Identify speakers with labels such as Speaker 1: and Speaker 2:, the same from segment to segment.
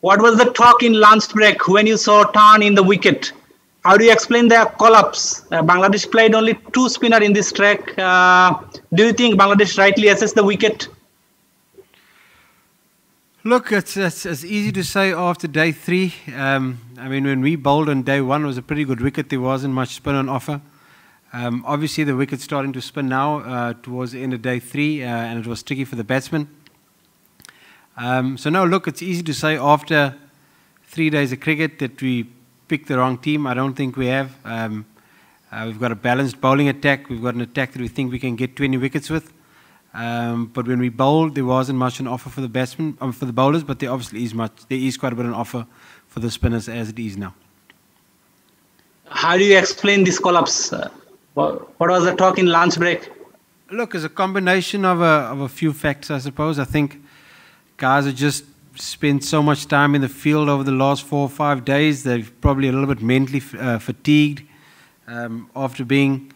Speaker 1: What was the talk in lunch break when you saw turn in the wicket? How do you explain the collapse? Bangladesh played only 2 spinner in this track. Do you think Bangladesh rightly assessed the wicket?
Speaker 2: Look, it's easy to say after day 3. I mean, when we bowled on day 1, it was a pretty good wicket. There wasn't much spin on offer. Obviously, the wicket's starting to spin now towards the end of day 3, and it was tricky for the batsmen. So no, look, it's easy to say after 3 days of cricket that we picked the wrong team. I don't think we have. We've got a balanced bowling attack. We've got an attack that we think we can get 20 wickets with. But when we bowled, there wasn't much on offer for the batsmen, for the bowlers. But there obviously is much. There is quite a bit on offer for the spinners as it is now.
Speaker 1: How do you explain this collapse? What was the talk in lunch break?
Speaker 2: Look, it's a combination of a few factors, I suppose. I think guys have just spent so much time in the field over the last 4 or 5 days. They're probably a little bit mentally fatigued after being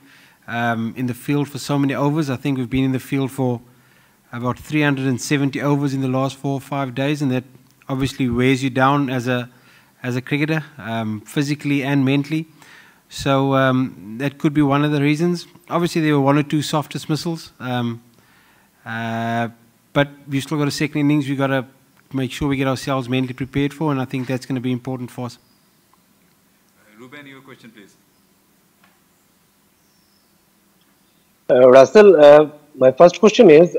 Speaker 2: in the field for so many overs. I think we've been in the field for about 370 overs in the last 4 or 5 days, and that obviously wears you down as a cricketer, physically and mentally. So that could be one of the reasons. Obviously, there were 1 or 2 soft dismissals, but we've still got a second innings. We've got to make sure we get ourselves mentally prepared for, and I think that's going to be important for us.
Speaker 3: Ruben, your question, please.
Speaker 4: Russell, my first question is,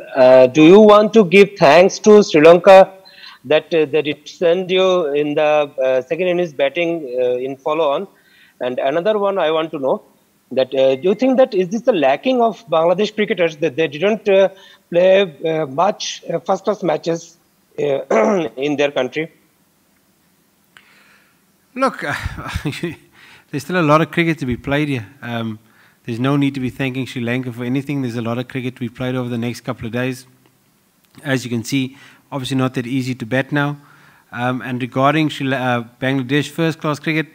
Speaker 4: do you want to give thanks to Sri Lanka that it sent you in the second innings batting in follow-on? And another one I want to know, that do you think that is this the lacking of Bangladesh cricketers, that they didn't play much first-class matches in their country?
Speaker 2: Look, there's still a lot of cricket to be played here. There's no need to be thanking Sri Lanka for anything. There's a lot of cricket to be played over the next couple of days. As you can see, obviously not that easy to bat now. And regarding Bangladesh first-class cricket,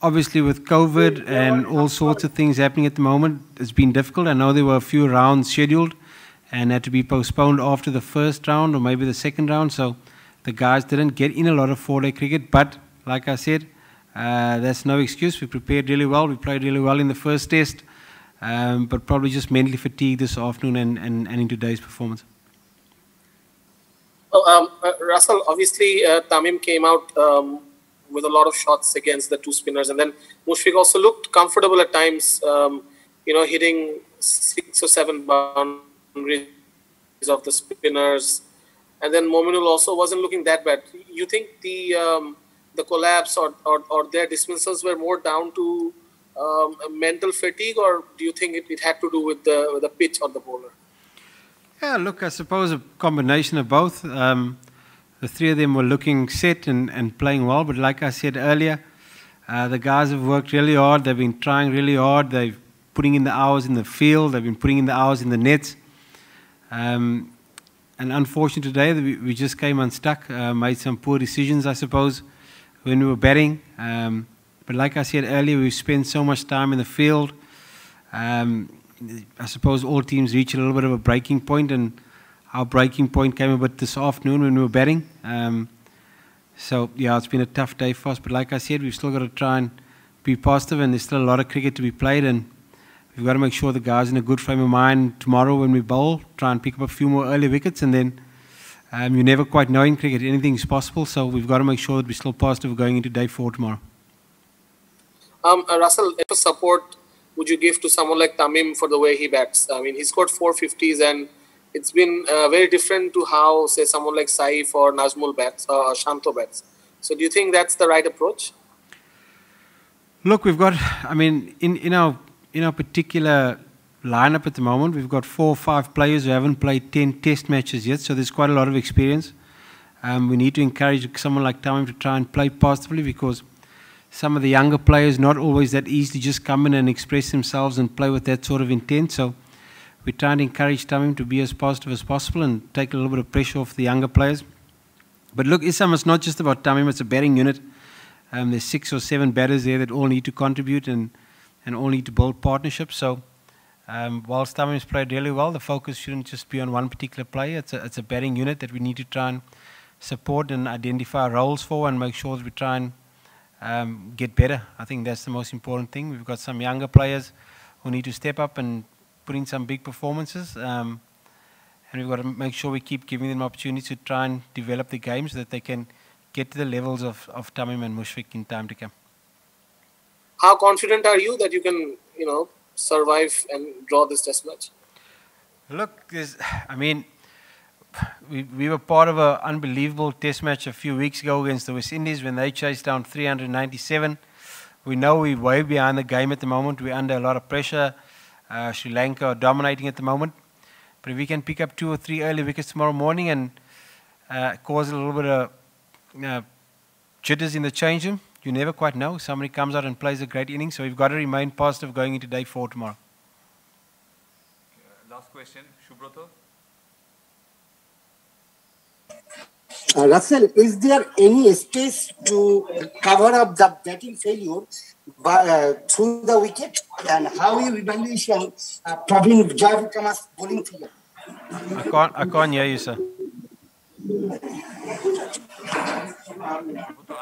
Speaker 2: obviously with COVID and all sorts of things happening at the moment, it's been difficult. I know there were a few rounds scheduled and had to be postponed after the first round or maybe the second round. So the guys didn't get in a lot of 4-day cricket. But like I said, that's no excuse. We prepared really well. We played really well in the first test. But probably just mentally fatigued this afternoon and in today's performance.
Speaker 5: Well, Russell, obviously Tamim came out with a lot of shots against the 2 spinners, and then Mushfiq also looked comfortable at times, hitting 6 or 7 boundaries of the spinners, and then Mominul also wasn't looking that bad. You think the collapse or their dismissals were more down to mental fatigue, or do you think it had to do with the pitch or the bowler?
Speaker 2: Yeah, look, I suppose a combination of both. The 3 of them were looking set and playing well, but like I said earlier, the guys have worked really hard. They've been trying really hard. They've putting in the hours in the field. They've been putting in the hours in the nets. And unfortunately today, we just came unstuck, made some poor decisions, I suppose, when we were batting. But like I said earlier, we've spent so much time in the field. I suppose all teams reach a little bit of a breaking point, and our breaking point came about this afternoon when we were batting. So, yeah, it's been a tough day for us. But like I said, we've still got to try and be positive, and there's still a lot of cricket to be played. And we've got to make sure the guys are in a good frame of mind tomorrow when we bowl, try and pick up a few more early wickets. And then you never quite know in cricket, anything's possible. So we've got to make sure that we're still positive going into day 4 tomorrow.
Speaker 5: Russell, what support would you give to someone like Tamim for the way he bats? I mean, he scored 450s, and it's been very different to how, say, someone like Saif or Najmul bats or Shanto bats. So do you think that's the right approach?
Speaker 2: Look, we've got, I mean, in our particular lineup at the moment, we've got 4 or 5 players who haven't played 10 test matches yet, so there's quite a lot of experience. We need to encourage someone like Tamim to try and play positively, because some of the younger players not always that easy to just come in and express themselves and play with that sort of intent. So we're trying to encourage Tamim to be as positive as possible and take a little bit of pressure off the younger players. But look, it's not just about Tamim, it's a batting unit. There's 6 or 7 batters there that all need to contribute and all need to build partnerships. So whilst Tamim's played really well, the focus shouldn't just be on one particular player. It's a batting unit that we need to try and support and identify roles for and make sure that we try and get better. I think that's the most important thing. We've got some younger players who need to step up and put in some big performances. And we've got to make sure we keep giving them opportunities to try and develop the game so that they can get to the levels of Tamim and Mushfiq in time to come.
Speaker 5: How confident are you that you can, survive and draw this test match?
Speaker 2: Look, we were part of an unbelievable test match a few weeks ago against the West Indies when they chased down 397. We know we're way behind the game at the moment. We're under a lot of pressure. Sri Lanka are dominating at the moment. But if we can pick up 2 or 3 early wickets tomorrow morning and cause a little bit of jitters in the change room, you never quite know. Somebody comes out and plays a great inning, so we've got to remain positive going into day 4 tomorrow.
Speaker 3: Last question, Shubroto.
Speaker 6: Russell, is there any space to cover up the batting failure through the wicket? And how you evaluation Praveen Jayavikrama's bowling figure?
Speaker 2: I can't hear you, sir.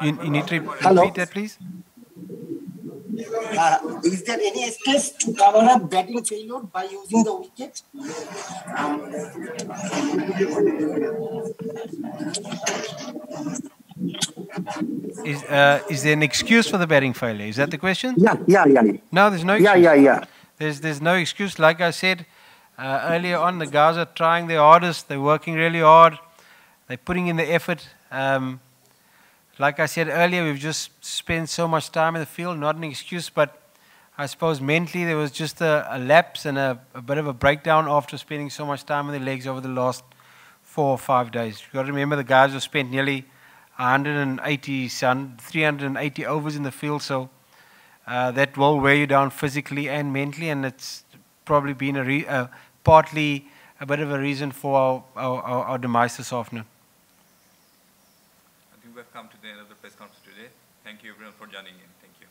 Speaker 2: You need to repeat that, please.
Speaker 6: Is there any space to cover up batting failure by using the wicket?
Speaker 2: Is there an excuse for the batting failure? Is that the question?
Speaker 6: Yeah.
Speaker 2: No, there's no excuse.
Speaker 6: Yeah.
Speaker 2: There's no excuse. Like I said earlier on, the guys are trying their hardest. They're working really hard. They're putting in the effort. Like I said earlier, we've just spent so much time in the field, not an excuse, but I suppose mentally there was just a lapse and a bit of a breakdown after spending so much time on the legs over the last 4 or 5 days. You've got to remember the guys have spent nearly 380 overs in the field, so that will wear you down physically and mentally, and it's probably been partly a bit of a reason for our demise this afternoon.
Speaker 3: I think we have come to the end of the press conference today. Thank you everyone for joining in. Thank you.